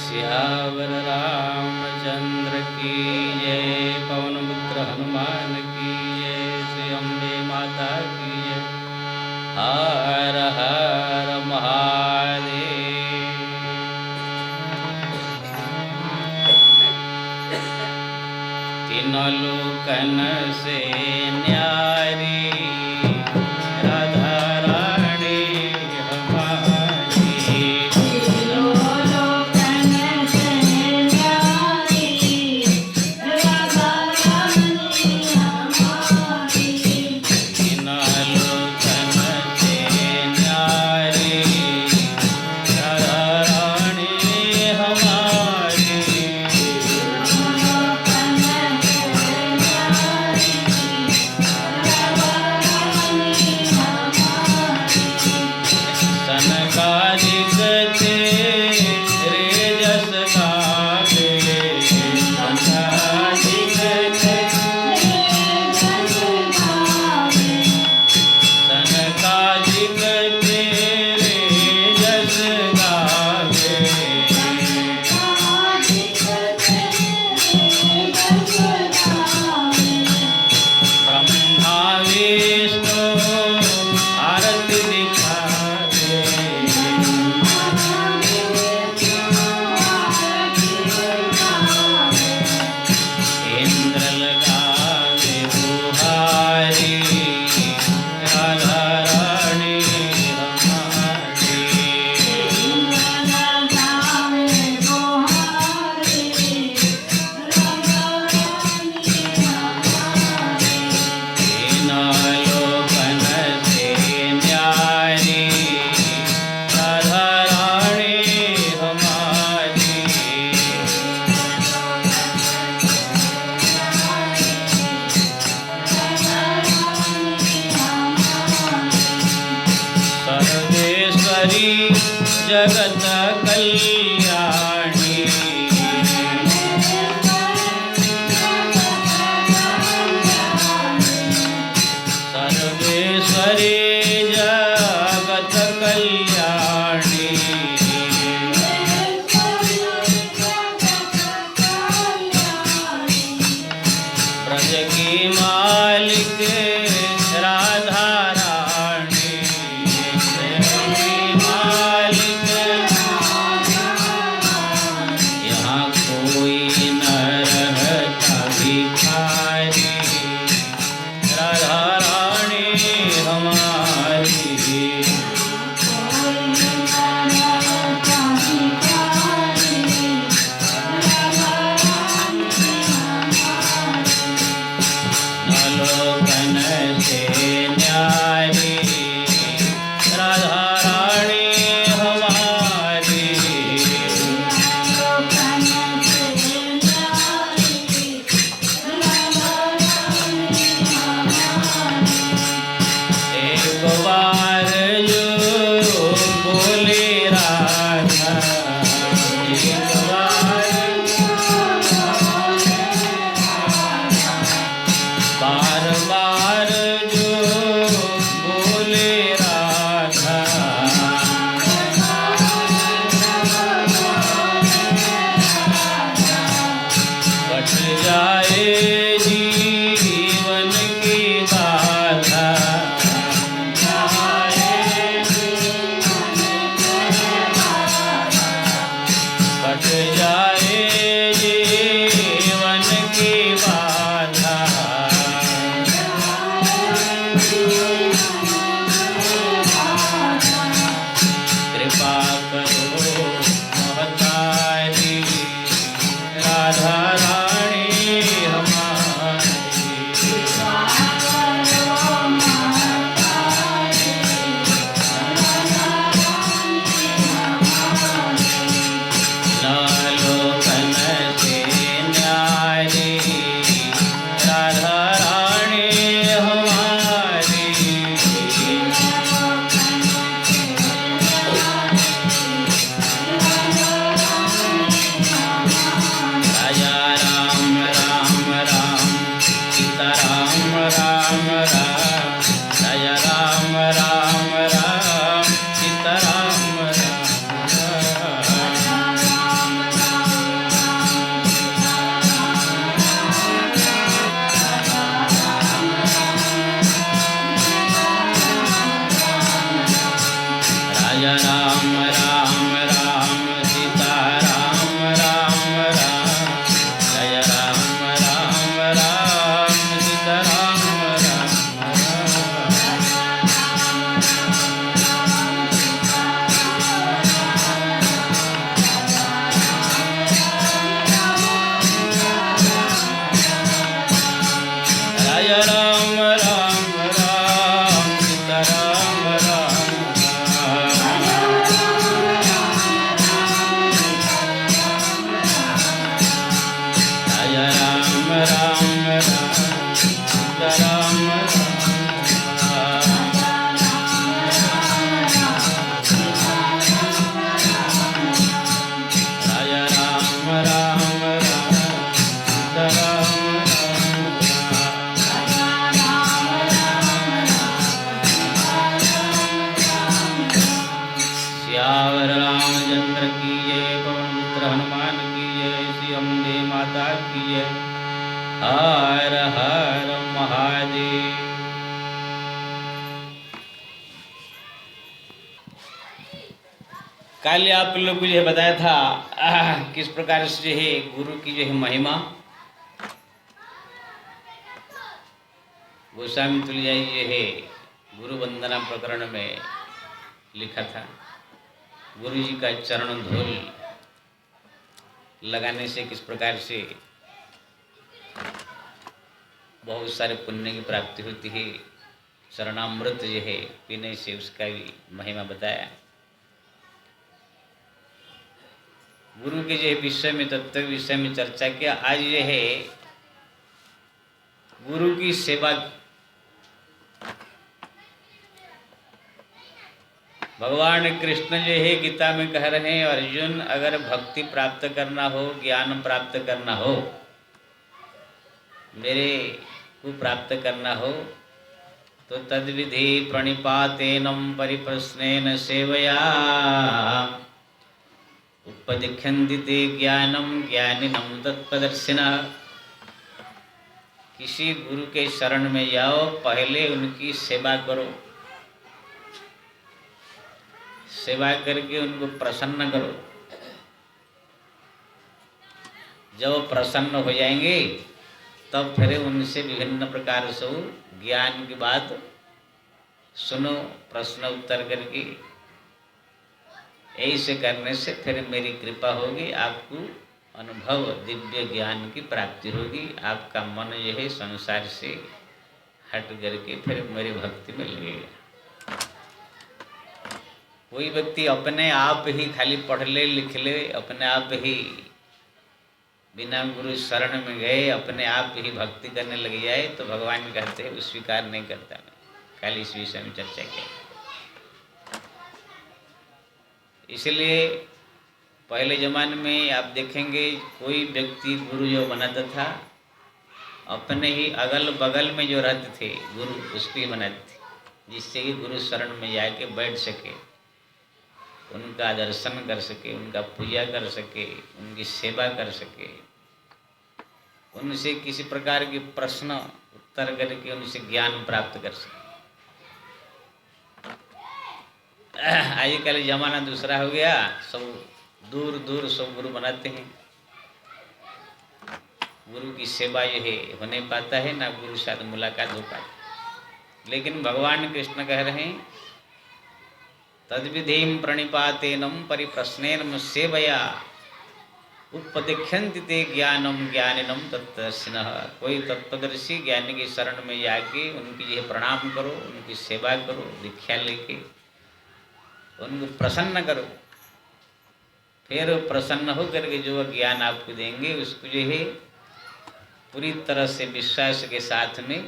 सियावर रामचंद्र की जय। पवन पुत्र हनुमान की जय। श्री अम्बे माता की जय। हर हर महादेव। तीनों लोकन से न्यारी राधा रानी हमारी। तीनों लोकन से न्यारी राधा रानी हमारी। तीनों लोकन से न्यारी राधा रानी हमारी। सनकादिक तेरे जस गावे। सनकादिक तेरे जस गावे। सनकादिक तेरे जस गावे। ब्रह्मा विष्णु आरती दिखावे। इंद्र लगावे बुहारी राधा रानी हमारी। तीनों लोकन से न्यारी राधा रानी हमारी। सर्वेश्वरी जगत कल्याणी। सर्वेश्वरी जगत कल्याणी। ब्रज की मालिक राधा रानी। ब्रज की मालिक यहाँ कोई न रहता भिखारी राधा रानी हमारी। लोकन से न्यारी राधा रानी हमारी। एक बार जो बोले राधा। एक बार बार बार जो बोले राधा। कट जाए जीवन की गाथा। कट जाए जीवन की बाधा। कृपा करो महतारी राधा रानी हमारी। लोकन से न्यारी राधा रानी हमारी। सियावर रामचंद्र की जय, पवन पुत्र हनुमान की जय, श्री अम्बे माता की जय। हर हर महादेव। कल आप लोग को जो बताया था किस प्रकार से जो है गुरु की जो है महिमा गोस्वामी तुलसीदास जी जो है गुरु वंदना प्रकरण में लिखा था। गुरु जी का चरण धूल लगाने से किस प्रकार से बहुत सारे पुण्य की प्राप्ति होती है। चरणामृत जो है पीने से उसका भी महिमा बताया। गुरु के जो है विषय में तत्व विषय में चर्चा किया। आज ये है गुरु की सेवा। भगवान कृष्ण जो है गीता में कह रहे हैं, अर्जुन अगर भक्ति प्राप्त करना हो, ज्ञान प्राप्त करना हो, मेरे को प्राप्त करना हो तो तद्विधि प्रणिपातेनम परिप्रश्नेन सेवया उपदिख्यन्ति ते ज्ञानम ज्ञानिनम तत्पदर्शिनः। किसी गुरु के शरण में जाओ, पहले उनकी सेवा करो, सेवा करके उनको प्रसन्न करो। जब प्रसन्न हो जाएंगे तब फिर उनसे विभिन्न प्रकार से ज्ञान की बात सुनो, प्रश्न उत्तर करके। ऐसे करने से फिर मेरी कृपा होगी, आपको अनुभव दिव्य ज्ञान की प्राप्ति होगी। आपका मन जो है संसार से हट करके फिर मेरी भक्ति में लगेगा। कोई व्यक्ति अपने आप ही खाली पढ़ ले लिख ले, अपने आप ही बिना गुरु शरण में गए अपने आप ही भक्ति करने लग जाए तो भगवान कहते हैं वो स्वीकार नहीं करता। मैं कल इस विषय में चर्चा किया। इसलिए पहले ज़माने में आप देखेंगे कोई व्यक्ति गुरु जो बनाता था, अपने ही अगल बगल में जो रहते थे गुरु उसको ही बनाते थे, जिससे कि गुरु शरण में जाके बैठ सके, उनका दर्शन कर सके, उनका पूजा कर सके, उनकी सेवा कर सके, उनसे किसी प्रकार के प्रश्न उत्तर करके उनसे ज्ञान प्राप्त कर सके। आजकल जमाना दूसरा हो गया, सब दूर दूर सब गुरु बनाते हैं। गुरु की सेवा ये है हो नहीं पाता है, ना गुरु साथ मुलाकात हो पाती। लेकिन भगवान कृष्ण कह रहे हैं तद्विधिं प्रणिपातेनम परिप्रश्नेन सेवया उपदिख्यन्ति ते ज्ञानम ज्ञानिनम तत्पदर्शिनः। कोई तत्पदर्शी ज्ञानी के शरण में जाके उनकी ये प्रणाम करो, उनकी सेवा करो, दीक्षा लेके उनको प्रसन्न करो। फिर प्रसन्न हो करके जो ज्ञान आपको देंगे उसको जो है पूरी तरह से विश्वास के साथ में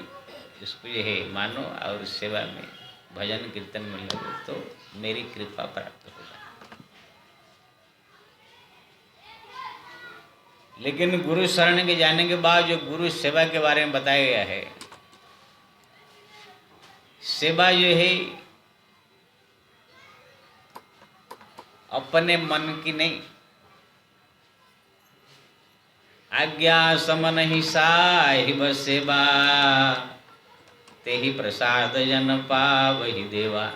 इसको जो है मानो और सेवा में भजन कीर्तन में लगो तो मेरी कृपा प्राप्त होगा। लेकिन गुरु शरण के जाने के बाद जो गुरु सेवा के बारे में बताया गया है, सेवा जो है अपने मन की नहीं, आज्ञा समन ही साहिब सेवा ते ही प्रसाद जन पावहि देवा।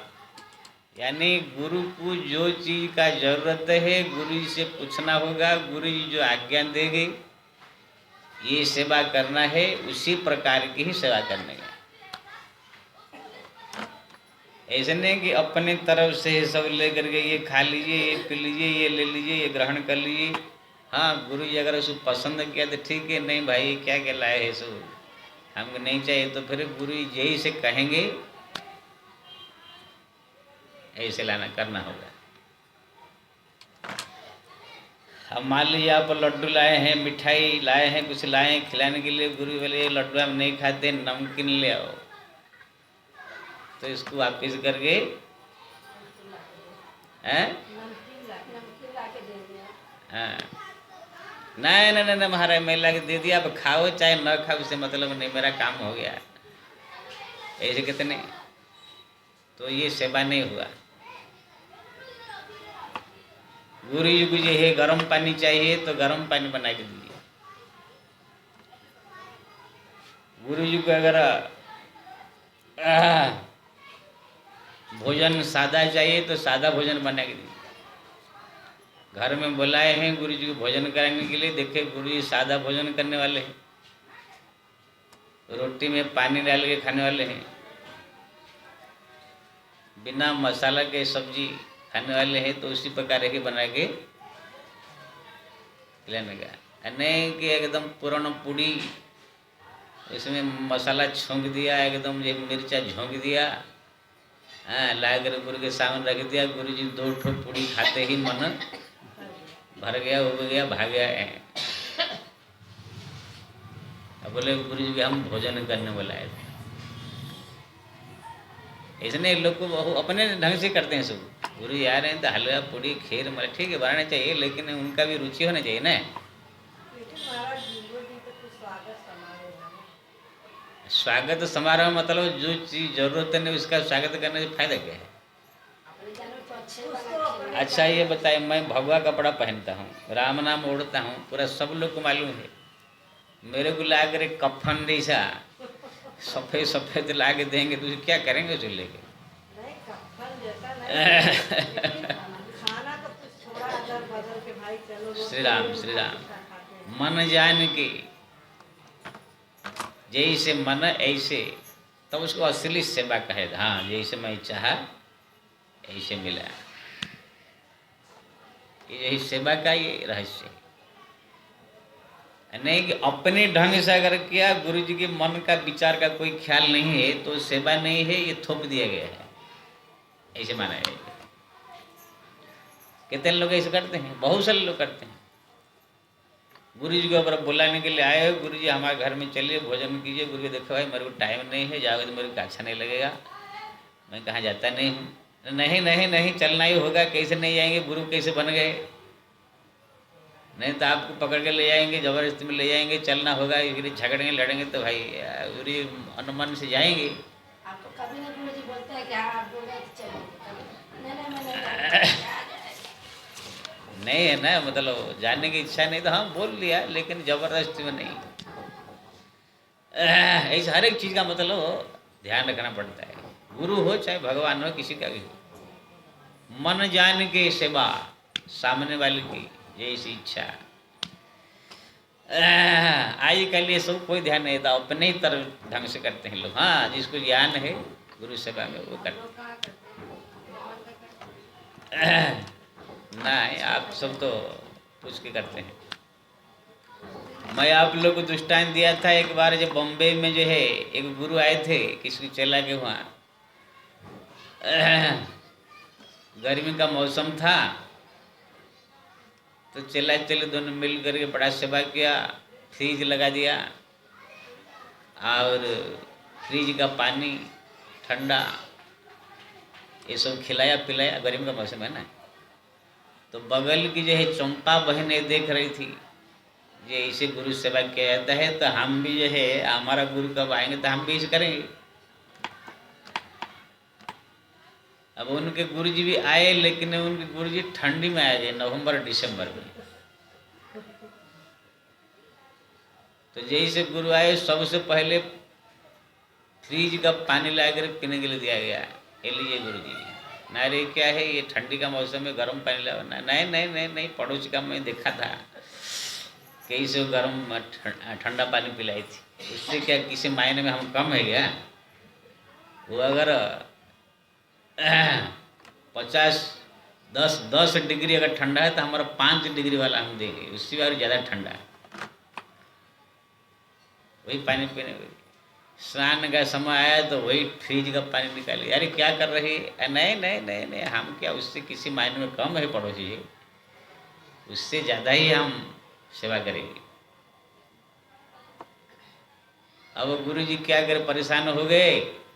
यानी गुरु को जो चीज का जरूरत है गुरु जी से पूछना होगा, गुरु जी जो आज्ञा देंगे ये सेवा करना है, उसी प्रकार की ही सेवा करने का। ऐसे नहीं कि अपने तरफ से सब लेकर के ये खा लीजिए, ये पी लीजिए, ये ले लीजिए, ये ग्रहण कर लीजिए। हाँ, गुरु जी अगर उसको पसंद किया तो ठीक है, नहीं भाई क्या क्या लाए है सो हमको नहीं चाहिए, तो फिर गुरु जी यही से कहेंगे ऐसे लाना करना होगा। अब मान लीजिए आप लड्डू लाए हैं, मिठाई लाए हैं, कुछ लाए हैं खिलाने के लिए, गुरु बोले लड्डू हम नहीं खाते, नमकीन ले आओ, तो इसको वापिस करके हैं नहीं नहीं नहीं महाराज मैं ला के दे दिया, अब खाओ चाहे न खाओ उससे मतलब नहीं, मेरा काम हो गया। ऐसे कहते नहीं, तो ये सेवा नहीं हुआ। गुरु जी को जो है गर्म पानी चाहिए तो गर्म पानी बना के दीजिए। गुरु जी को अगर भोजन सादा चाहिए तो सादा भोजन बना के दीजिए। घर में बुलाए हैं गुरु जी को भोजन कराने के लिए, देखे गुरु जी सादा भोजन करने वाले हैं, रोटी में पानी डाल के खाने वाले हैं, बिना मसाला के सब्जी खाने वाले हैं, तो उसी प्रकार के बना के खिलाने का। नहीं कि एकदम पुराना पूड़ी इसमें मसाला छोंक दिया, एकदम ये मिर्चा झोंक दिया, हाँ ला कर गुरु के सामने रख दिया। गुरु जी 2 ठो पूड़ी खाते ही मन भर गया, उब गया, भाग गया। अब बोले गुरु जी हम भोजन करने बुलाए थे। इसने लोग को अपने ढंग से करते हैं सब। गुरु जी आ रहे हैं तो हलवा पूड़ी खीर मतलब ठीक है बनाना चाहिए, लेकिन उनका भी रुचि होना चाहिए ना। स्वागत समारोह मतलब जो चीज़ जरूरत है उसका स्वागत करने से फायदा क्या है? अच्छा ये बताए, मैं भगवा कपड़ा पहनता हूँ, राम नाम ओढ़ता हूँ, पूरा सब लोग को मालूम है। मेरे को ला कर कफन जैसा सफ़ेद सफ़ेद ला के देंगे तो क्या करेंगे उसे लेके? श्री राम श्री राम। मन जान के जैसे मन ऐसे, तो उसको असली सेवा कहे। हाँ जैसे मैं चाहा ऐसे मिला, यही सेवा का ये रहस्य है। नहीं कि अपने ढंग से अगर किया, गुरु जी के मन का विचार का कोई ख्याल नहीं है तो सेवा नहीं है, ये थोप दिया गया है, ऐसे माना है। कितने लोग ऐसे करते हैं? बहुत सारे लोग करते हैं। गुरु जी को अगर बुलाने के लिए आए हो, गुरु जी हमारे घर में चलिए भोजन कीजिए। गुरु जी देखो भाई मेरे को टाइम नहीं है, जाओगे तो मेरे को अच्छा नहीं लगेगा, मैं कहाँ जाता नहीं हूँ। नहीं नहीं नहीं चलना ही होगा, कैसे नहीं जाएंगे, गुरु कैसे बन गए? नहीं तो आपको पकड़ के ले जाएंगे, ज़बरदस्ती में ले जाएंगे, चलना होगा, फिर झगड़ेंगे लड़ेंगे तो भाई पूरी अनुमान से जाएंगे। आपको कभी नहीं गुरु जी बोलते हैं कि आप बोल रहे चलो, नहीं है ना, मतलब जानने की इच्छा नहीं तो हाँ बोल लिया, लेकिन ज़बरदस्ती में नहीं। ऐसे हर एक चीज़ का मतलब ध्यान रखना पड़ता है, गुरु हो चाहे भगवान हो, किसी का भी हो। मन जान के सेवा, सामने वाले की जैसी इच्छा। आजकल ये सब कोई ध्यान नहीं था, अपने ही तरफ ढंग से करते हैं लोग। हाँ जिसको ज्ञान है गुरु सेवा में वो करते। नहीं आप सब तो पूछ के करते हैं। मैं आप लोग को दृष्टांत दिया था एक बार, जब बॉम्बे में जो है एक गुरु आए थे किसी चला के वहाँ, गर्मी का मौसम था, तो चला चले दोनों मिल करके बड़ा सेवा किया, फ्रिज लगा दिया और फ्रिज का पानी ठंडा ये सब खिलाया पिलाया। गर्मी का मौसम है ना, तो बगल की जो है चंपा बहन ये देख रही थी ये ऐसे गुरु सेवा किया जाता है, तो हम भी जो है हमारा गुरु कब आएंगे तो हम भी इसे करेंगे। अब उनके गुरुजी भी आए, लेकिन उनके गुरुजी ठंडी में आ गए, नवंबर दिसंबर में। तो जैसे गुरु आए सबसे पहले फ्रिज का पानी ला कर पीने के लिए दिया गया, ये लीजिए गुरु जी। ना रे क्या है ये ठंडी का मौसम में गर्म पानी ला? नहीं नहीं नहीं नहीं, पड़ोसी का मैं देखा था कैसे गर्म ठंडा पानी पिलाई थी, उससे क्या किसी मायने में हम कम है क्या? वो अगर 10 डिग्री अगर ठंडा है तो हमारा 5 डिग्री वाला हम देंगे, उससे भी और ज़्यादा ठंडा है, वही पानी पीने। स्नान का समय आया तो वही फ्रिज का पानी निकाले। अरे क्या कर रही है? नहीं नहीं नहीं नहीं, हम क्या उससे किसी मायने में कम है पड़ोसी जी, उससे ज़्यादा ही हम सेवा करेंगे। अब गुरु जी क्या करे, परेशान हो गए।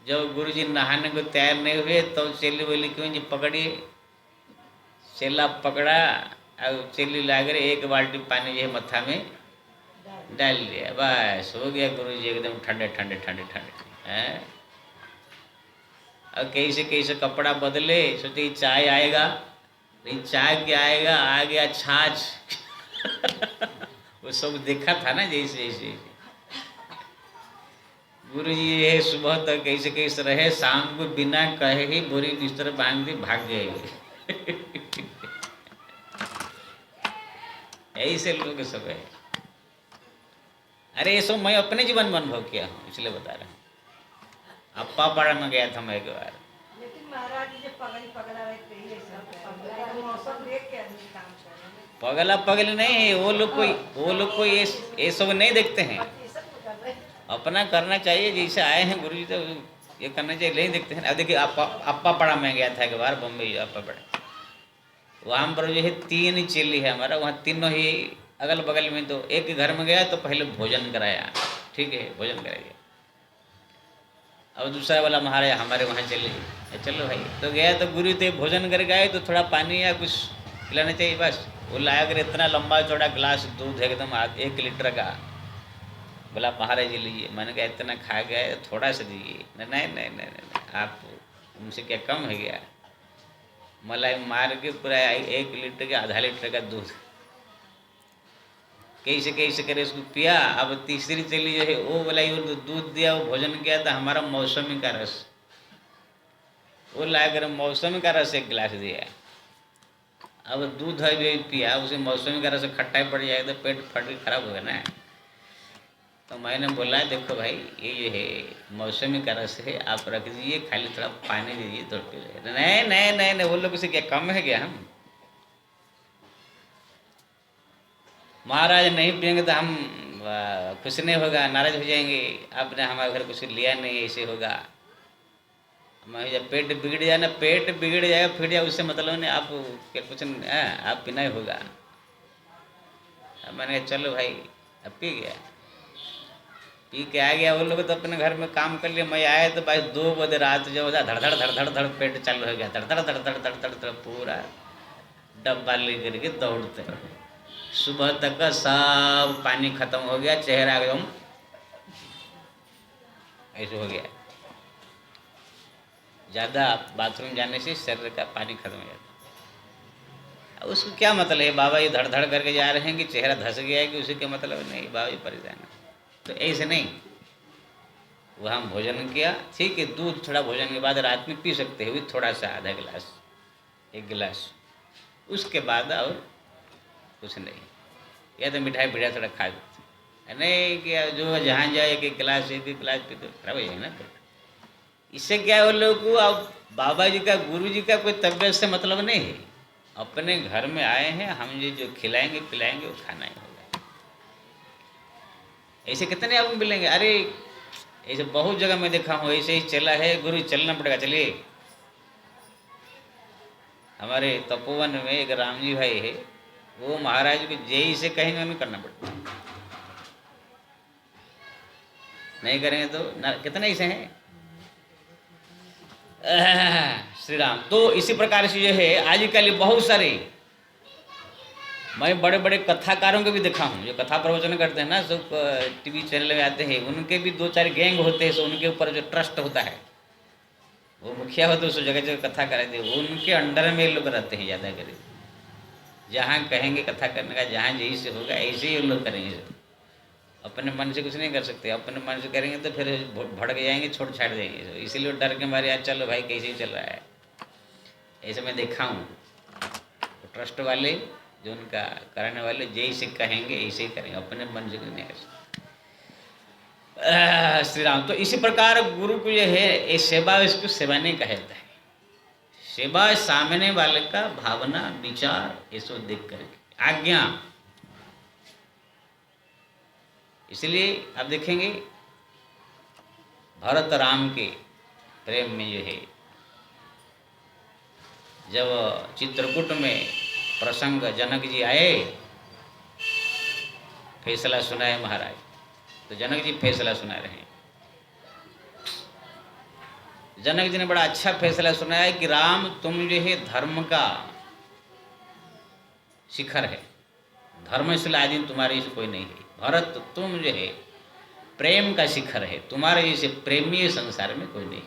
जब गुरु जी नहाने को तैयार नहीं हुए तो चेली बोली क्यों जी पकड़िए। चेला पकड़ा और चेली लाकर एक बाल्टी पानी जो है मत्था में डाल दिया, बस हो गया गुरु जी एकदम ठंडे ठंडे ठंडे ठंडे हैं। और कैसे कैसे कपड़ा बदले, सोचे चाय आएगा, नहीं चाय क्या आएगा, आ गया छाछ। वो सब देखा था ना जैसे जैसे। गुरु जी ये सुबह तक कैसे कैसे रहे, शाम को बिना कहे ही बोरी बिस्तर बांध दी भाग गए। ऐसे लोग सब है। अरे ये सब मैं अपने जीवन में अनुभव किया हूँ, इसलिए बता रहा हूँ। अप्पा पाड़ा में गया था मैं एक बार। लेकिन महाराज जी जब पगला रहते ही ये सब पगला मौसम देख के आदमी काम कर रहे हैं। पगला पगल नहीं, वो लोग को ये सब नहीं देखते हैं। ये सब तो कर रहे हैं। अपना करना चाहिए, जैसे आए हैं गुरु जी तो ये करना चाहिए, नहीं देखते हैं। अब देखिए अप्पा पाड़ा में गया था एक बार, बम्बई अप्पा पाड़ा। वहाँ पर जो है 3 चेली है हमारा, वहाँ तीनों ही अगल बगल में। तो एक घर में गया तो पहले भोजन कराया, ठीक है भोजन कराइए। अब दूसरा वाला महाराज हमारे वहाँ चले, चलो भाई। तो गया तो गुरु थे, भोजन कर गए तो थोड़ा पानी या कुछ पिलाना चाहिए बस। वो लाया कर इतना लंबा चौड़ा ग्लास दूध एकदम 1 लीटर का। बोला महाराज जी लीजिए। मैंने कहा इतना खा गए थोड़ा सा दीजिए। नहीं नहीं नहीं नहीं नहीं, आप उनसे क्या कम है क्या। मलाई मार के पूरा 1 लीटर का आधा लीटर का दूध कैसे कैसे करे उसको पिया। अब तीसरी चली जो है वो बोला वो दूध दिया, वो भोजन किया था हमारा मौसमी का रस, वो ला कर मौसमी का रस 1 गिलास दिया। अब दूध है जो पिया, उसे मौसमी का रस खट्टा पड़ जाएगा तो पेट फट के खराब होगा ना। तो मैंने बोला देखो भाई ये जो है मौसमी का रस है, आप रख दीजिए, खाली थोड़ा पानी दीजिए तो पी लीजिए। नहीं नहीं नहीं नहीं, वो लोग से क्या कम है क्या हम। महाराज नहीं पियेंगे तो हम खुश नहीं होगा, नाराज हो जाएंगे। आपने हमारे घर कुछ लिया नहीं, ऐसे होगा। मैं जब पेट बिगड़ जाए ना, पेट बिगड़ जाएगा फिर जाए, उससे मतलब नहीं। आप क्या कुछ आप पीना ही होगा। मैंने कहा चलो भाई, अब पी गया। पी के आ गया। वो लोग तो अपने घर में काम कर लिया। मैं आया तो भाई 2 बजे रात जो होता धड़ धड़ धड़ धड़ धड़ पेट चालू हो गया, धड़ धड़ धड़ धड़ धड़ धड़ धड़ पूरा डब्बा लेकर के दौड़ते। सुबह तक का सब पानी खत्म हो गया, चेहरा एकदम ऐसे हो गया। ज़्यादा बाथरूम जाने से शरीर का पानी खत्म हो जाता। अब उसको क्या मतलब है, बाबा ये धड़ धड़ करके जा रहे हैं कि चेहरा धस गया है कि उसे क्या मतलब नहीं, बाबा जी परेशान है। तो ऐसे नहीं, वहाँ भोजन किया ठीक है, दूध थोड़ा भोजन के बाद रात में पी सकते हैं, थोड़ा सा आधा गिलास 1 गिलास, उसके बाद और कुछ नहीं। या तो मिठाई बिठाई थोड़ा खा सकते नहीं कि जो जहाँ जाए 1 गिलास 1 गिलास पी तो खराब हो जाएगा ना। इससे क्या है, वो लोग को अब बाबा जी का गुरु जी का कोई तबियत से मतलब नहीं है। अपने घर में आए हैं, हम ये जो खिलाएंगे पिलाएंगे वो खाना ही होगा। ऐसे कितने आपको मिलेंगे। अरे ऐसे बहुत जगह मैं देखा हूँ, ऐसे ही चला है गुरु चलना पड़ेगा चलिए। हमारे तपोवन में एक राम जी भाई है, वो महाराज को जय से कहेंगे हमें करना पड़ता, नहीं करेंगे तो कितने ऐसे हैं। श्री राम। तो इसी प्रकार से जो है आजकल बहुत सारे, मैं बड़े बड़े कथाकारों को भी देखा हूँ जो कथा प्रवचन करते हैं ना, सब टीवी चैनल में आते हैं, उनके भी 2-4 गैंग होते हैं। तो उनके ऊपर जो ट्रस्ट होता है, वो मुखिया होते हैं, उस जगह जगह कथा कराते हैं, उनके अंडर में लोग रहते हैं ज़्यादा कर। जहाँ कहेंगे कथा करने का, जहाँ यही से होगा ऐसे ही लोग करेंगे। अपने मन से कुछ नहीं कर सकते, अपने मन से करेंगे तो फिर भड़क जाएंगे, छोड़ छाड़ देंगे। इसीलिए डर के मारे यार चलो भाई कैसे ही चल रहा है। ऐसे मैं देखा हूँ, तो ट्रस्ट वाले जो उनका कराने वाले जैसे कहेंगे ऐसे ही करेंगे, अपने मन से कुछ नहीं कर सकते। श्री राम। तो इसी प्रकार गुरु को जो है ये सेवा, इसको सेवा नहीं कहा जाता है। सेवा सामने वाले का भावना विचार ये सब देख करके आज्ञा। इसलिए आप देखेंगे भरत राम के प्रेम में जो है, जब चित्रकूट में प्रसंग जनक जी आए, फैसला सुनाए महाराज, तो जनक जी फैसला सुना रहे हैं। जनक जी ने बड़ा अच्छा फैसला सुनाया कि राम तुम जो है धर्म का शिखर है, धर्म से आदि तुम्हारे से कोई नहीं है। भरत तुम जो है प्रेम का शिखर है, तुम्हारे जैसे प्रेमी संसार में कोई नहीं।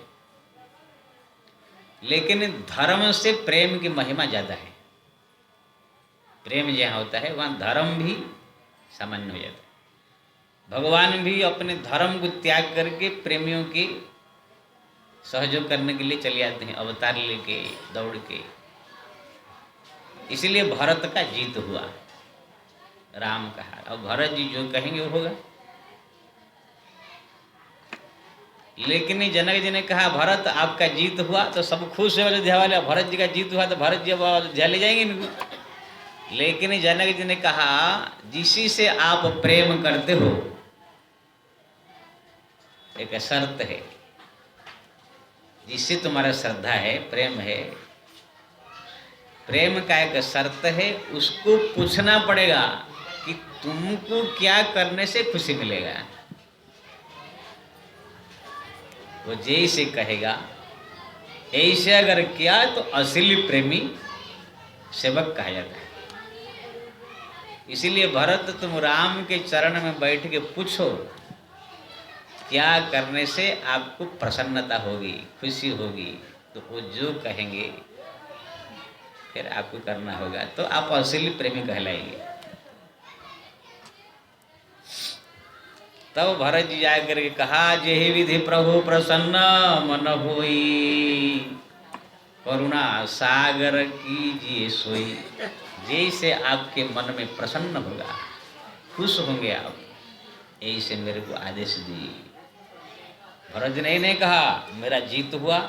लेकिन धर्म से प्रेम की महिमा ज़्यादा है। प्रेम जहाँ होता है वहाँ धर्म भी सामान्य हो जाता है। भगवान भी अपने धर्म को त्याग करके प्रेमियों की सहयोग करने के लिए चले आते हैं, अवतार लेके दौड़ के। इसलिए भरत का जीत हुआ, राम कहा। अब भरत जी जो कहेंगे वो होगा। लेकिन जनक जी ने कहा भरत आपका जीत हुआ तो सब खुश है अयोध्या वाले, भरत जी का जीत हुआ तो भरत जी अब अयोध्या ले जाएंगे इनको। लेकिन जनक जी ने कहा जिसी से आप प्रेम करते हो एक शर्त है, जिससे तुम्हारा श्रद्धा है, प्रेम है, प्रेम का एक शर्त है, उसको पूछना पड़ेगा कि तुमको क्या करने से खुशी मिलेगा। वो जैसे कहेगा ऐसे अगर किया तो असली प्रेमी सेवक कहा जाता है। इसीलिए भरत तुम राम के चरण में बैठ के पूछो क्या करने से आपको प्रसन्नता होगी, खुशी होगी, तो वो जो कहेंगे फिर आपको करना होगा, तो आप असली प्रेमी कहलाएंगे। तब भरत जी जा करके कहा जेहि विधि प्रभु प्रसन्न मन होई, करुणा सागर कीजिए सोई। जैसे आपके मन में प्रसन्न होगा, खुश होंगे आप, ऐसे मेरे को आदेश दी। भरत जी ने नहीं कहा मेरा जीत हुआ।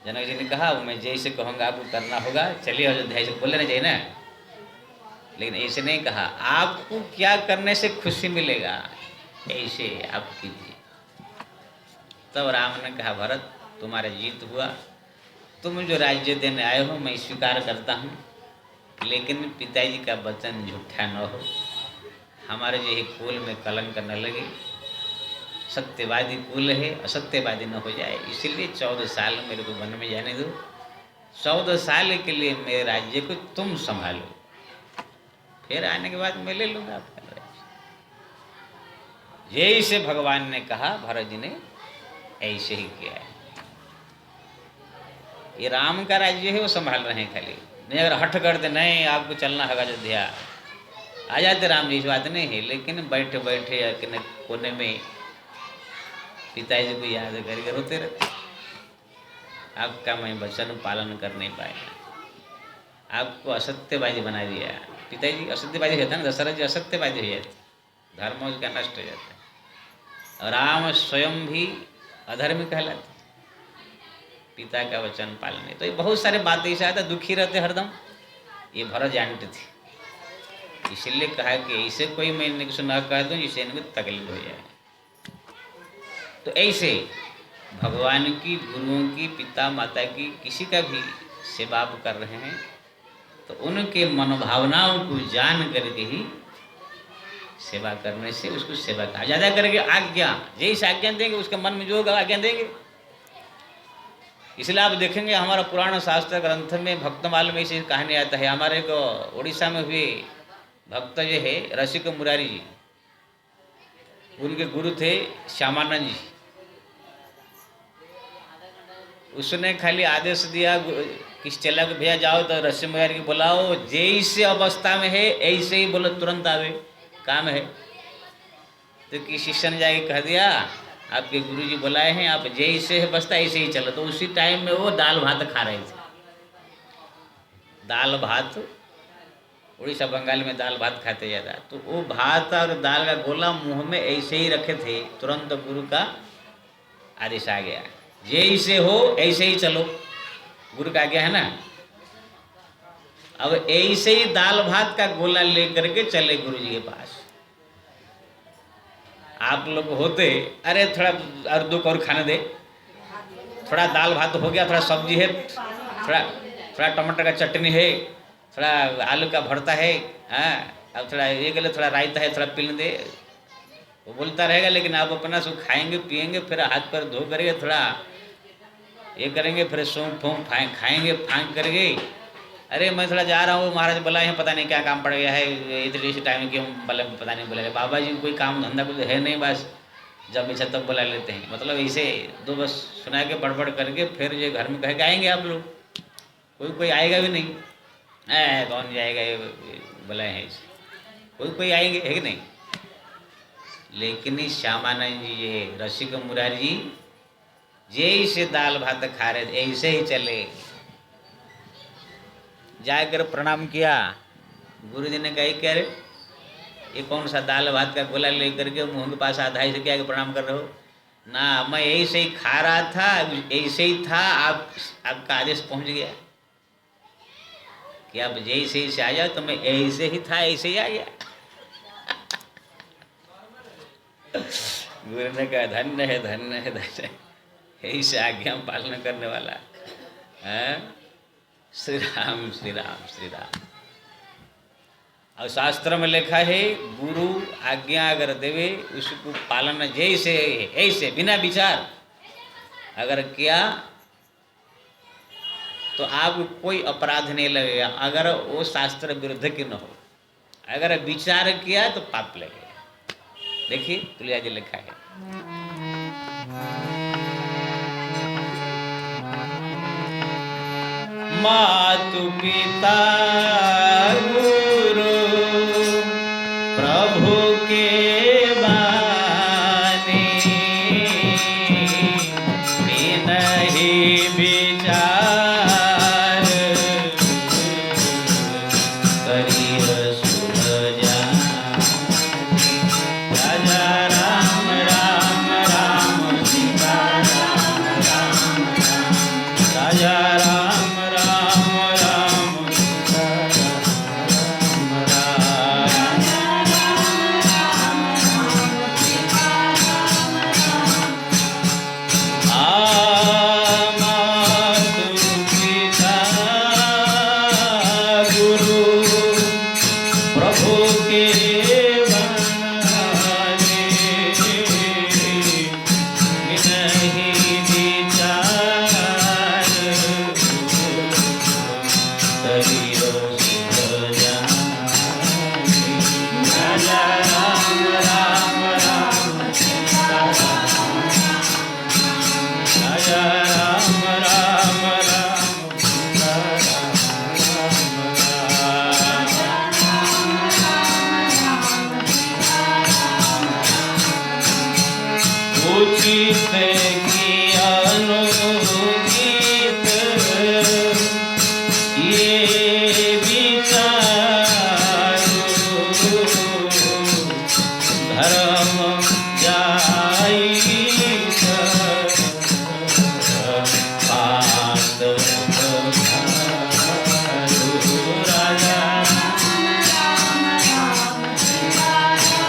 जनक जी ने कहा मैं जैसे कहूँगा आपको करना होगा, चलिए अयोध्या से बोल लेना चाहिए ना। लेकिन ऐसे नहीं कहा आपको क्या करने से खुशी मिलेगा ऐसे आप कीजिए। तब राम ने कहा भरत तुम्हारा जीत हुआ, तुम जो राज्य देने आए हो मैं स्वीकार करता हूँ, लेकिन पिताजी का वचन झूठा न हो, हमारे जो कुल में कलंक न लगे, सत्यवादी कुल है, असत्यवादी न हो जाए, इसलिए 14 साल मेरे को वन में जाने दो। 14 साल के लिए मेरे राज्य को तुम संभालो, फिर आने के बाद मैं ले लूँगा आपका राज्य। जैसे भगवान ने कहा भरत जी ने ऐसे ही किया है। ये राम का राज्य है वो संभाल रहे हैं खाली। नहीं अगर हट करते नहीं आपको चलना होगा अयोध्या, आ जाते राम जी, इस बात नहीं है। लेकिन बैठे बैठे कोने में पिताजी को याद करके रोते रहते, आपका मैं वचन पालन कर नहीं पाया, आपको असत्यवादी बना दिया। पिताजी असत्यवादी होता है ना, दशरथ जी असत्यवादी हो जाते, धर्म उसका नष्ट हो जाता है। और राम स्वयं भी अधर्मी कहलाते, पिता का वचन पालन नहीं। तो ये बहुत सारे बातें ऐसे आता, दुखी रहते हरदम, ये भरत जानते थे। इसलिए कहा कि ऐसे कोई मैं कुछ न कह दूँ जिससे इनको तकलीफ हो जाए। तो ऐसे भगवान की, गुरुओं की, पिता माता की, किसी का भी सेवा आप कर रहे हैं तो उनके मनोभावनाओं को जान करके ही सेवा करने से उसको सेवा कहा। ज़्यादा करके आज्ञा, जैसे आज्ञा देंगे उसके मन में जो होगा आज्ञा देंगे। इसलिए आप देखेंगे हमारा पुराण शास्त्र ग्रंथ में भक्तमाल में ऐसी कहानी आता है। हमारे को उड़ीसा में हुए भक्त जो है रसिक मुरारी जी, उनके गुरु थे श्यामानंद जी। उसने खाली आदेश दिया किस चेला को भैया जाओ तो रसिक मुरारी को बुलाओ, जैसे अवस्था में है ऐसे ही बोलो तुरंत आवे, काम है। तो किसी शिष्य ने जाके कह दिया आपके गुरुजी बुलाए हैं, आप जैसे है बसता ऐसे ही चलो। तो उसी टाइम में वो दाल भात खा रहे थे। दाल भात, उड़ीसा बंगाल में दाल भात खाते ज़्यादा, तो वो भात और दाल का गोला मुंह में ऐसे ही रखे थे, तुरंत गुरु का आदेश आ गया जैसे हो ऐसे ही चलो, गुरु का आज्ञा है ना। अब ऐसे ही दाल भात का गोला लेकर के चले गुरु जी के पास। आप लोग होते अरे थोड़ा और दो और खाने दे, थोड़ा दाल भात हो गया, थोड़ा सब्जी है, थोड़ा टमाटर का चटनी है, थोड़ा आलू का भरता है, हाँ अब थोड़ा ये गले थोड़ा रायता है, थोड़ा पीने दे, वो बोलता रहेगा। लेकिन आप अपना सब खाएंगे पिएंगे, फिर हाथ पैर धो करेंगे, थोड़ा ये करेंगे, फिर सौंफ फूंफ खाएंगे फाँक करके। अरे मैं थोड़ा जा रहा हूँ, महाराज बुलाए हैं, पता नहीं क्या काम पड़ गया है, इतने इसी टाइम क्यों पता नहीं बुला। बाबा जी कोई काम धंधा कुछ है नहीं, बस जब इच्छा तब बुला लेते हैं। मतलब ऐसे दो बस सुना के बड़बड़ करके फिर ये घर में कह के आएंगे आप लोग, कोई आएगा भी नहीं। कौन जाएगा, ये बुलाए हैं इसे, कोई कोई आएंगे, है कि नहीं। लेकिन इस श्यामानंद जी, ये रसिक मुरारी जी जैसे दाल भात खा रहे थे ऐसे ही चले, जाकर प्रणाम किया। गुरु जी ने कहा क्या रे, ये कौन सा दाल भात का गोला लेकर के मुंह के पास आधा ही से क्या प्रणाम कर रहे हो। ना मैं ऐसे ही खा रहा था, ऐसे ही था, आपका आदेश पहुंच गया कि आप जैसे ही से आ जाओ, तो मैं ऐसे ही था ऐसे ही आ गया। गुरु ने कहा धन्य है, धन्य है, धन्य है, ऐसे आज्ञा पालन करने वाला है। श्री राम श्री राम श्री राम। और शास्त्र में लिखा है गुरु आज्ञा अगर देवे उसको पालन जैसे ऐसे बिना विचार अगर किया तो आपको कोई अपराध नहीं लगेगा, अगर वो शास्त्र विरुद्ध की न हो। अगर विचार किया तो पाप लगेगा। देखिए तुलसीदास जी लिखा है, मातु पिता गुरु प्रभु के बानी, बिनहि विचार करिय सुध जानी। राजा राम राम राम सीता राम राम राम, राजा राम राम राम सीता राम राम राम। मातु पिता गुरु प्रभु के बंधने, बिनहि विचार करिय सुध जानी। राजा राम राम राम सीता राम, राजा राम राम राम सीता राम राम। उचित की अनुगीत ये विचार, धर्म जाई पात राजा।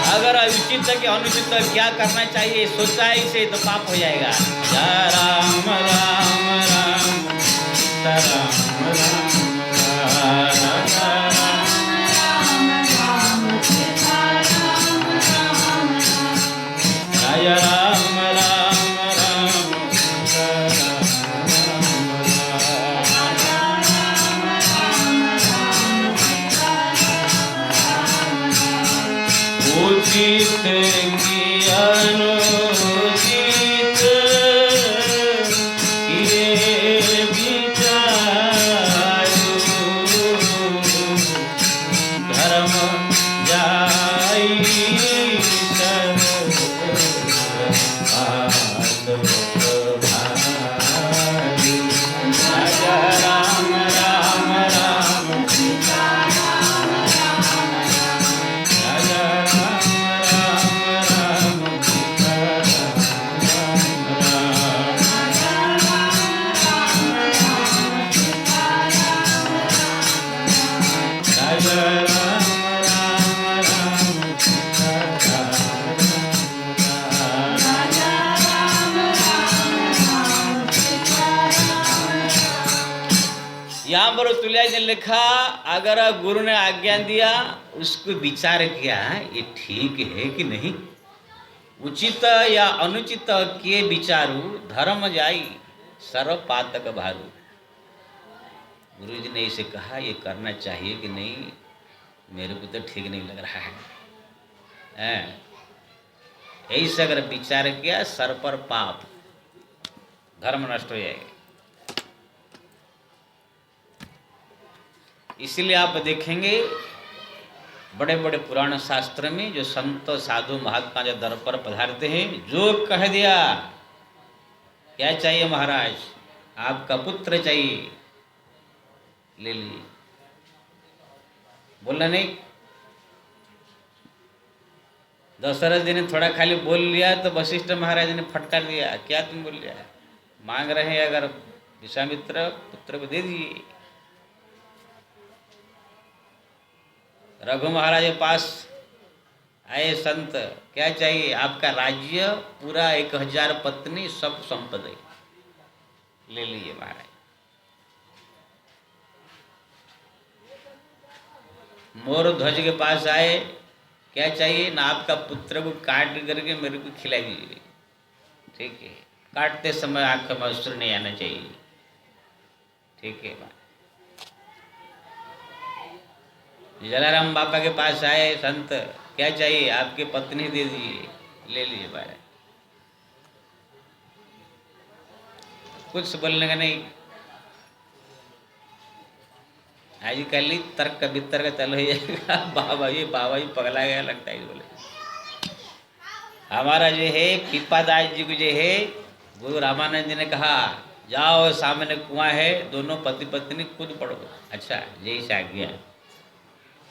अगर अनुचित के अनुचित क्या करना चाहिए सोचा है इसे तो पाप हो जाएगा। या राम राम राम सीता राम राम राजा राम राम राम सीता राम। उचित की अनुचित ये विचार, धर्म जाई भारी। राजा राम राम राम सीता राम राम, राजा राम राम राम सीता राम राम, राजा राम राम राम सीता यहाँ पर तुलसीदास ने लिखा अगर गुरु ने आज्ञा दिया उसको विचार किया ये ठीक है कि नहीं, उचित या अनुचित किए विचारू, धर्म जाई सर्व पातक भारू। गुरु जी ने इसे कहा ये करना चाहिए कि नहीं, मेरे को तो ठीक नहीं लग रहा है। ऐसे अगर विचार किया सर पर पाप, धर्म नष्ट हो जाएगा। इसलिए आप देखेंगे बड़े बड़े पुराण शास्त्र में जो संत साधु महात्मा जो दर पर पधारते हैं, जो कह दिया क्या चाहिए महाराज, आपका पुत्र चाहिए, ले लीजिए। बोलना नहीं। दशरथ जी ने थोड़ा खाली बोल लिया तो वशिष्ठ महाराज ने फटकार दिया, क्या तुम बोल लिया, मांग रहे हैं अगर विश्वामित्र पुत्र को दे दिए। रघु महाराज के पास आए संत, क्या चाहिए, आपका राज्य पूरा 1000 पत्नी सब संपत्ति ले लीजिए महाराज। मोर ध्वज के पास आए, क्या चाहिए ना, आपका पुत्र को काट करके मेरे को खिला दीजिए। ठीक है, काटते समय आंख में अश्रु नहीं आना चाहिए। ठीक है। जलाराम बाबा के पास आए संत, क्या चाहिए, आपकी पत्नी दे दीजिए, ले लीजिए महाराज। कुछ बोलने का नहीं। आजकल तर्क वितर्क चल हो जाएगा, बाबा जी पगला गया लगता है। बोले हमारा जो है पीपादास जी को जो है गुरु रामानंद जी ने कहा, जाओ सामने कुआं है, दोनों पति पत्नी कूद पड़ो। अच्छा यही से आ गया,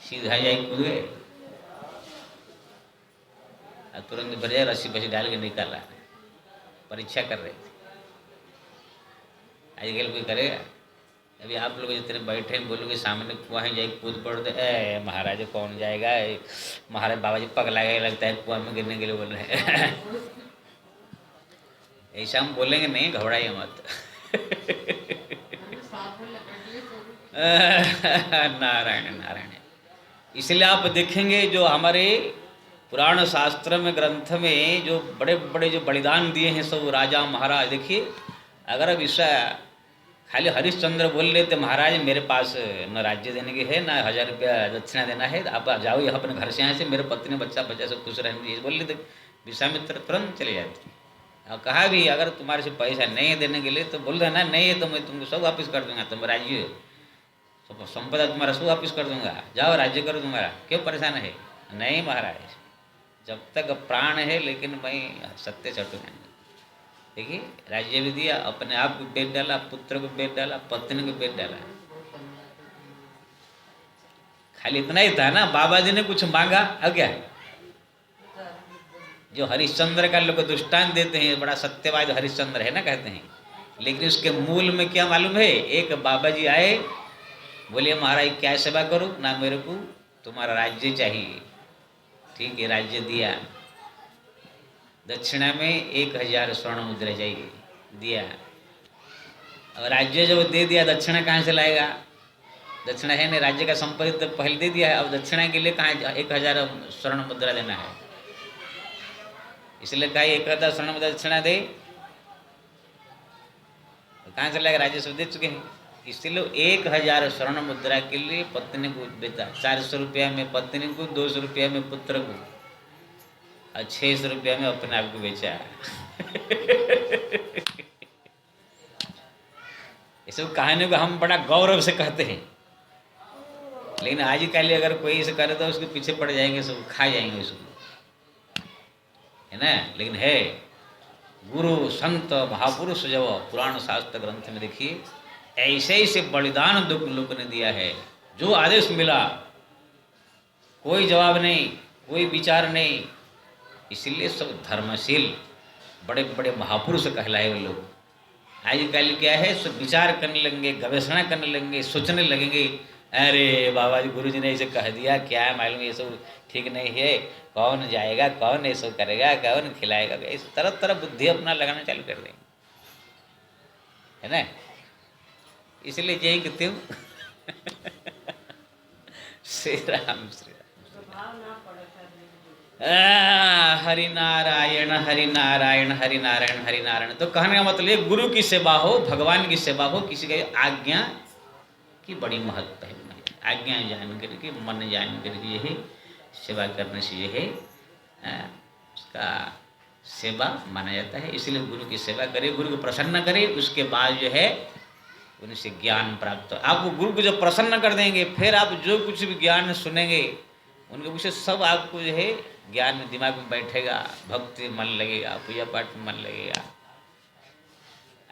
सीधा जाए कूद गए, तुरंत भरे रस्सी पसी डाल के निकाला। परीक्षा कर रहे थे। आजकल कोई करेगा? अभी आप लोग जितने बैठे हैं बोलोगे सामने कुआं है, जाए कूद पड़ दे, महाराज कौन जाएगा, महाराज बाबा जी पगला गया लगता है, कुआं में गिरने के लिए बोल रहे हैं। ऐसा हम बोलेंगे नहीं, घबराइए मत। नारायण नारायण। इसलिए आप देखेंगे जो हमारे पुराण शास्त्र में ग्रंथ में जो बड़े बड़े जो बलिदान दिए हैं सब राजा महाराज। देखिए अगर अब इसका खाली हरिश्चंद्र बोल लेते महाराज मेरे पास न राज्य देने की है, न 1000 रुपया दक्षिणा देना है, आप जाओ यहाँ अपने घर से, यहाँ से मेरे पत्नी बच्चा सब खुश रहेंगे, बोल लेते, विश्वामित्र तुरंत चले जाते। और कहा भी अगर तुम्हारे से पैसा नहीं है देने के लिए तो बोल देना, नहीं है तो मैं तुमको सब वापस कर दूंगा, तुम राज्य संपदा तुम्हारा सब वापस कर दूंगा, जाओ राज्य करो तुम्हारा, क्यों परेशान है। नहीं महाराज, जब तक प्राण है लेकिन मैं सत्य चटूंगा। देखिए राज्य भी दिया, अपने आप को बेच डाला, पुत्र को बेच डाला, पत्नी को बेच डाला। खाली इतना ही था ना, बाबा जी ने कुछ मांगा, अब क्या जो हरिश्चंद्र का लोग दृष्टांत देते हैं, बड़ा सत्यवाद हरिश्चंद्र है ना कहते हैं, लेकिन उसके मूल में क्या मालूम है, एक बाबा जी आए बोले महाराज क्या सेवा करूं ना, मेरे को तुम्हारा राज्य चाहिए। ठीक है, राज्य दिया, दक्षिणा में 1000 स्वर्ण मुद्रा चाहिए, दिया। अब राज्य जब दे दिया दक्षिणा कहाँ से लाएगा, दक्षिणा है नहीं, राज्य का संपत्ति तो पहले दे दिया है, अब दक्षिणा के लिए कहाँ 1000 स्वर्ण मुद्रा देना है। इसलिए कहा 1000 स्वर्ण मुद्रा दक्षिणा दे, तो कहाँ से लाएगा, राज्य सब दे चुके हैं। इसलिए 1000 स्वर्ण मुद्रा के लिए पत्नी को देता, 400 रुपया में पत्नी को, 200 रुपया में पुत्र को, और 600 रुपया में अपने आप को बेचा। ये सब कहानियों को हम बड़ा गौरव से कहते हैं, लेकिन आजकल अगर कोई इसे करे तो उसके पीछे पड़ जाएंगे, सब खा जाएंगे उसको, है ना। लेकिन है गुरु संत महापुरुष जब पुराण शास्त्र ग्रंथ में देखिए ऐसे ऐसे बलिदान दुख लोग ने दिया है, जो आदेश मिला कोई जवाब नहीं, कोई विचार नहीं। इसलिए सब धर्मशील बड़े बड़े महापुरुष कहलाए वो लोग। आजकल क्या है, सब विचार करने लगेंगे, गवेषणा करने लगेंगे, सोचने लगेंगे, अरे बाबा जी गुरु जी ने ऐसे कह दिया, क्या है मालूम, ये सब ठीक नहीं है, कौन जाएगा, कौन ऐसा करेगा, कौन खिलाएगा, इस तरह तरह बुद्धि अपना लगाना चालू कर देंगे, है ना। इसलिए यही कहती हूँ श्री राम श्री हरि नारायण हरि नारायण हरि नारायण हरि नारायण। तो कहने का मतलब ये गुरु की सेवा हो, भगवान की सेवा हो, किसी की आज्ञा की बड़ी महत्व है। आज्ञा जान करके, मन जान करके यही सेवा करने से यही उसका सेवा माना जाता है। इसलिए गुरु की सेवा करे, गुरु को प्रसन्न करे, उसके बाद जो है उनसे ज्ञान प्राप्त हो। आपको गुरु को जब प्रसन्न कर देंगे, फिर आप जो कुछ भी ज्ञान सुनेंगे उनके विषय सब आपको जो है ज्ञान दिमाग में बैठेगा, भक्ति में मन लगेगा, पूजा पाठ में मन लगेगा।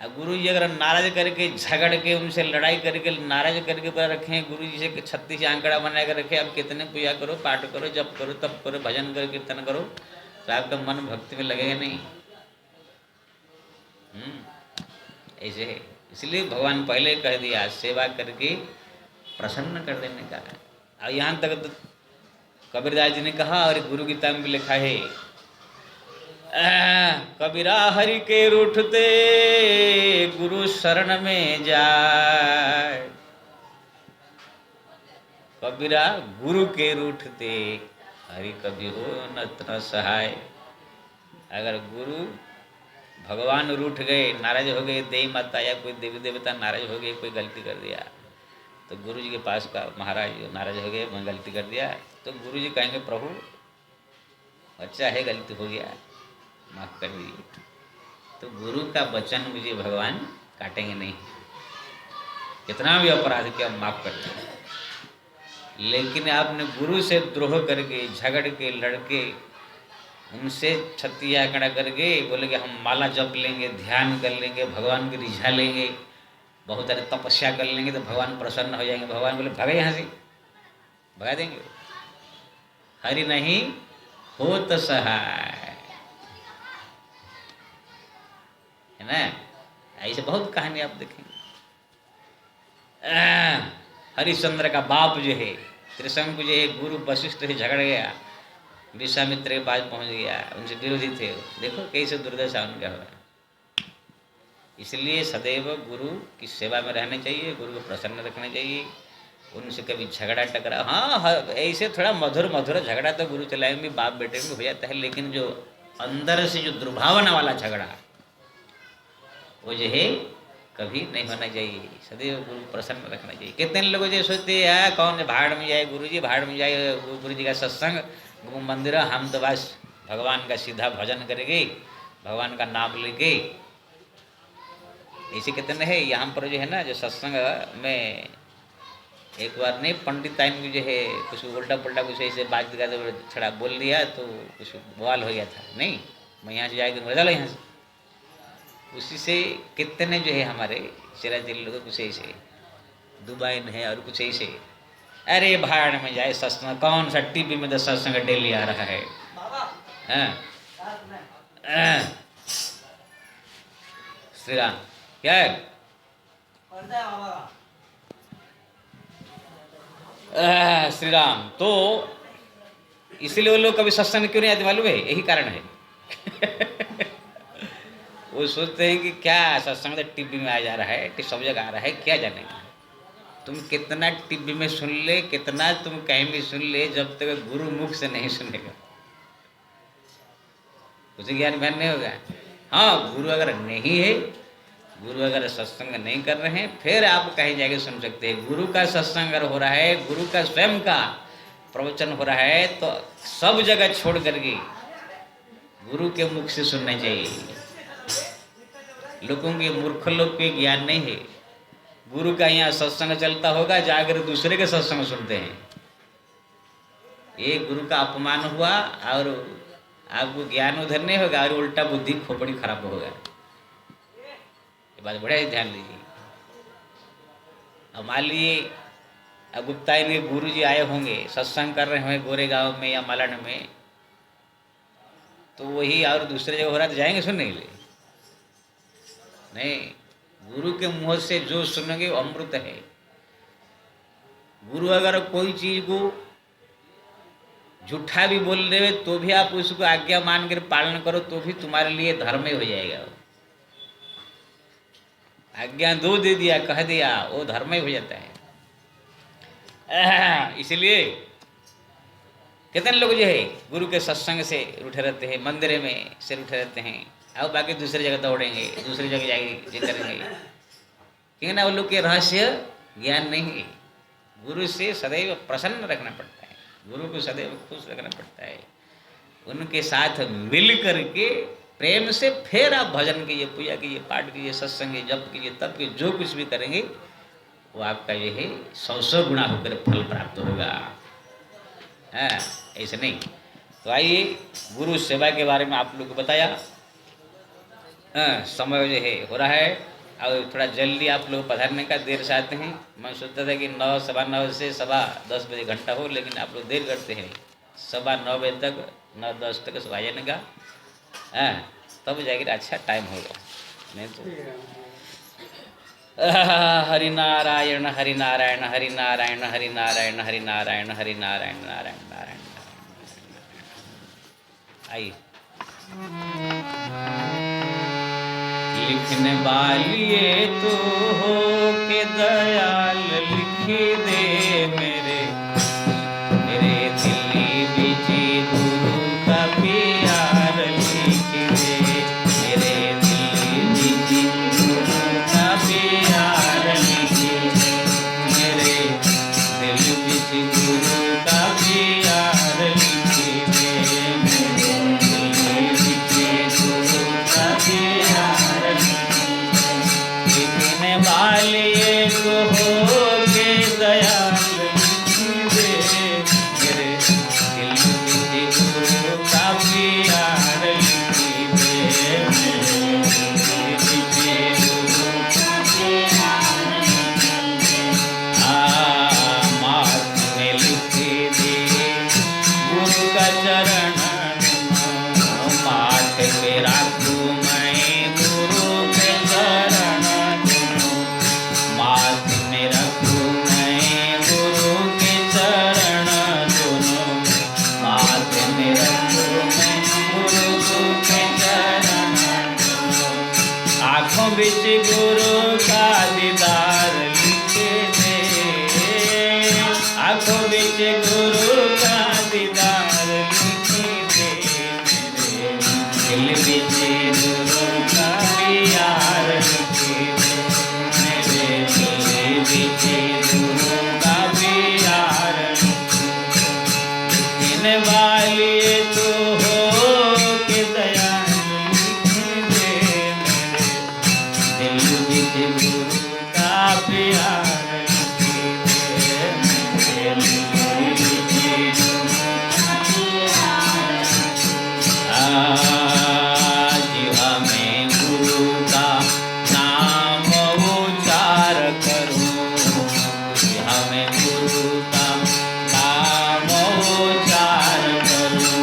गुरु जी अगर नाराज करके झगड़ के उनसे लड़ाई करके नाराज करके पर रखें, गुरु जी से 36 आंकड़ा बना कर रखे, आप कितने पूजा करो, पाठ करो, जप करो, तप करो, भजन करो, कीर्तन करो, तो आपका मन भक्ति में लगेगा नहीं। ऐसे है। इसलिए भगवान पहले कह दिया सेवा करके प्रसन्न कर देने का। और यहाँ तक तो कबीरदास जी ने कहा और गुरु गीता में भी लिखा है, कबीरा हरि के रूठते गुरु शरण में जाए। कबीरा गुरु के रूठते हरि कभी हो न सहाय। अगर गुरु भगवान रूठ गए, नाराज हो गए, देवी माता या कोई देवी देवता नाराज हो गए, कोई गलती कर दिया, तो गुरु जी के पास का महाराज नाराज हो गए, मैं गलती कर दिया, तो गुरु जी कहेंगे प्रभु अच्छा है, गलती हो गया, माफ़ कर दीजिए। तो गुरु का वचन मुझे भगवान काटेंगे नहीं, कितना भी अपराध किया माफ़ कर देंगे। लेकिन आपने गुरु से द्रोह करके, झगड़ के, लड़के, उनसे छत्तिया कड़ा करके बोले कि हम माला जप लेंगे, ध्यान कर लेंगे, भगवान की रिझा लेंगे, बहुत सारे तपस्या कर लेंगे तो भगवान प्रसन्न हो जाएंगे। भगवान बोले भगे यहाँ से, भगा देंगे। हरि नहीं हो तो सहाय, है ना। ऐसे बहुत कहानी आप देखेंगे। हरिश्चंद्र का बाप जो है त्रिशंकु जो है, गुरु वशिष्ठ से झगड़ गया, विश्वामित्र के पास पहुंच गया, उनसे विरोधी थे, देखो कैसे दुर्दशा उनका हुआ। इसलिए सदैव गुरु की सेवा में रहना चाहिए, गुरु को प्रसन्न रखना चाहिए, उनसे कभी झगड़ा टकरा, हाँ ऐसे थोड़ा मधुर मधुर झगड़ा तो गुरु चलाए में बाप बेटे में हो जाता है, लेकिन जो अंदर से जो दुर्भावना वाला झगड़ा वो जो है कभी नहीं होना चाहिए। सदैव गुरु प्रसन्न रखना चाहिए। कितने लोग जो सोचते हैं कौन भाड़ में जाए, गुरु जी भाड़ में जाए, गुरु जी का सत्संग, मंदिर, हम तो बस भगवान का सीधा भजन करेंगे, भगवान का नाम लेंगे। ऐसे कितने है यहाँ पर जो है ना, जो सत्संग में एक बार नहीं पंडित टाइम में जो है कुछ उल्टा पुल्टा कुछ ऐसे बात दिखा छड़ा बोल दिया तो कुछ बवाल हो गया था। नहीं, मैं यहाँ से जाएगी मजा लो यहाँ से, उसी से कितने जो है हमारे सिराजिल लोग कुछ ऐसे दुबई में है और कुछ ऐसे, अरे भाड़ में जाए सत्संग, कौन सा टीवी में तो सत्संग डेली आ रहा है। श्री राम क्या है, श्री राम। तो इसलिए वो लोग कभी सत्संग क्यों नहीं आते मालूम है, यही कारण है। वो सोचते हैं कि क्या सत्संग टीवी में आ जा रहा है, सब जगह आ रहा है, क्या जाने। तुम कितना टीवी में सुन ले, कितना तुम कहीं भी सुन ले, जब तक गुरु मुख से नहीं सुनेगा उसे ज्ञान बयान नहीं होगा। हाँ, गुरु अगर नहीं है, गुरु अगर सत्संग नहीं कर रहे हैं, फिर आप कहीं जाके सुन सकते हैं। गुरु का सत्संग अगर हो रहा है, गुरु का स्वयं का प्रवचन हो रहा है, तो सब जगह छोड़ करके गुरु के मुख से सुनना चाहिए। लोगों के मूर्ख लोग के ज्ञान नहीं है। गुरु का यहाँ सत्संग चलता होगा, जाकर दूसरे के सत्संग सुनते हैं, ये गुरु का अपमान हुआ और आपको ज्ञान उधर नहीं होगा और उल्टा बुद्धि खोपड़ी खराब होगा। ये बात बड़ा ही ध्यान दीजिए। अब मान लीजिए अब गुप्ता के गुरु जी आए होंगे, सत्संग कर रहे होंगे गोरेगांव में या मलाड में, तो वही और दूसरे जगह हो रहा तो जाएंगे सुनने के लिए? नहीं, गुरु के मुंह से जो सुनेंगे वो अमृत है। गुरु अगर कोई चीज को झूठा भी बोल रहे तो भी आप उसको आज्ञा मान कर पालन करो तो भी तुम्हारे लिए धर्म ही हो जाएगा। आज्ञा दो दे दिया, कह दिया, वो धर्म ही हो जाता है। इसलिए कितने लोग जो है गुरु के सत्संग से उठे रहते हैं, मंदिर में से उठे रहते हैं, और बाकी दूसरी जगह दौड़ेंगे, दूसरी जगह जाके करेंगे, क्योंकि ना वो लोग के रहस्य ज्ञान नहीं है। गुरु से सदैव प्रसन्न रखना पड़ता है, गुरु को सदैव खुश रखना पड़ता है, उनके साथ मिल करके प्रेम से फिर आप भजन कीजिए, पूजा कीजिए, पाठ कीजिए, सत्संग कीजिए, जप कीजिए, तब कीजिए, जो कुछ भी करेंगे वो आपका ये है 100 गुना होकर फल प्राप्त होगा। ऐसे नहीं। तो आइए, गुरु सेवा के बारे में आप लोग को बताया। समय जो है हो रहा है, और थोड़ा जल्दी आप लोग पधारने का, देर से आते हैं। मैं सोचता था कि 9, 9:15 से 10:15 बजे घंटा हो, लेकिन आप लोग देर करते हैं। 9:15 बजे तक, 9:10 तक सब आ जाने का, तब जाकर अच्छा टाइम होगा। नहीं तो हरि नारायण हरि नारायण हरि नारायण हरि नारायण हरि नारायण हरि नारायण नारायण नारायण। आइए, लिखने वालिए तो हो के दयाल लिख दे मेरे दिल्ली बिजी गुरु का प्यार लिख दे, मेरे दिल्ली बिजी गुरु का प्यार लिख दे, मेरे दिल बिजी गुरु का प्यार लिख दे, मेरे दिल्ली बिजी गुरु का प्यार लिखने वाले को हो के दयाल लिख दे, मेरे दिल बिजी गुरु का प्यार लिख दे, मेरे दिल बिजी गुरु का प्यार लिख दे। माथ में लिख दे गुरु का चरण, माथ पे राखूं मैं गुरु के चरण, माथ में रखूं मैं गुरु के चरण दोनों, माथ में रखूं मैं गुरु के चरण दोनों, आँखों बीच गुरु का दीदार लिख दे, आँखों बीच गुरु का दीदार लिख दे, मेरे दिल बीच गुरु का प्यार लिख दे, मेरे दिल बीच गुरु का प्यार लिखने वाली तो हो के दयाल लिख दे, मेरे दिल बीच गुरु का प्यार लिख दे, मेरे दिल बीच गुरु का प्यार। जिह्वा में गुरु का नाम उच्चार करूं, जिह्वा में गुरु का नाम उच्चार करूं,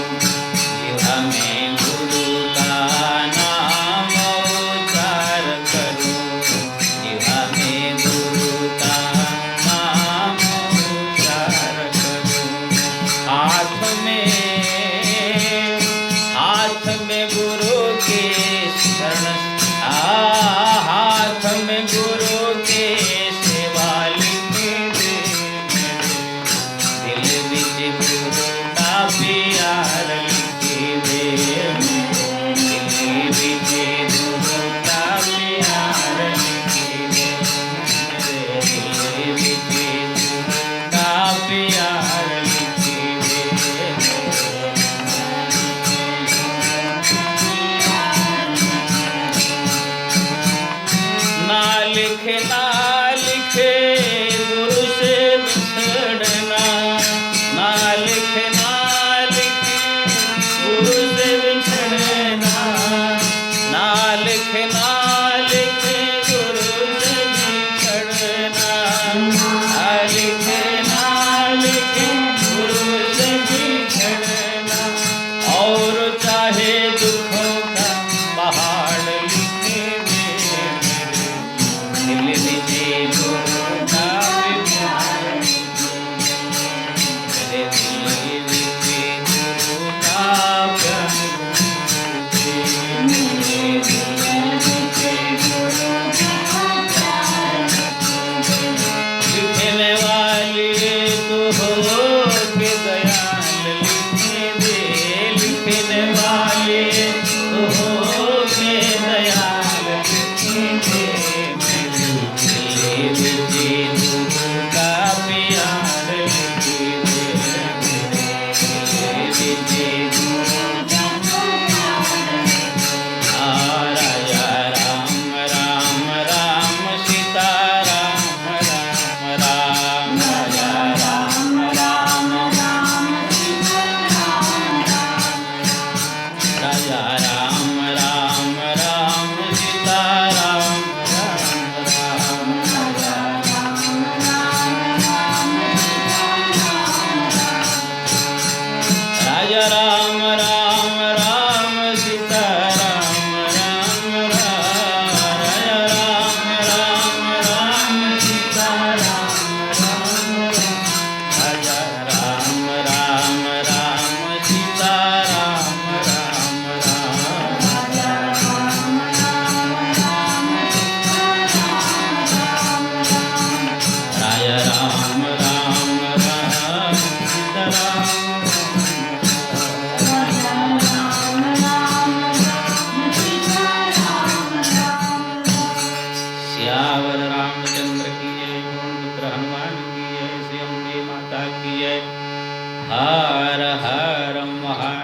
राम राम राम सीता राम राम राम राजा राम राम राम सीता राम राम राजा राम राम राम सीता राम राम राजा राम राम राम सीता राम सियावर रामचंद्र की जय बोल पुत्र हनुमान की जय श्री अम्बे माता की जय हर हर महादेव।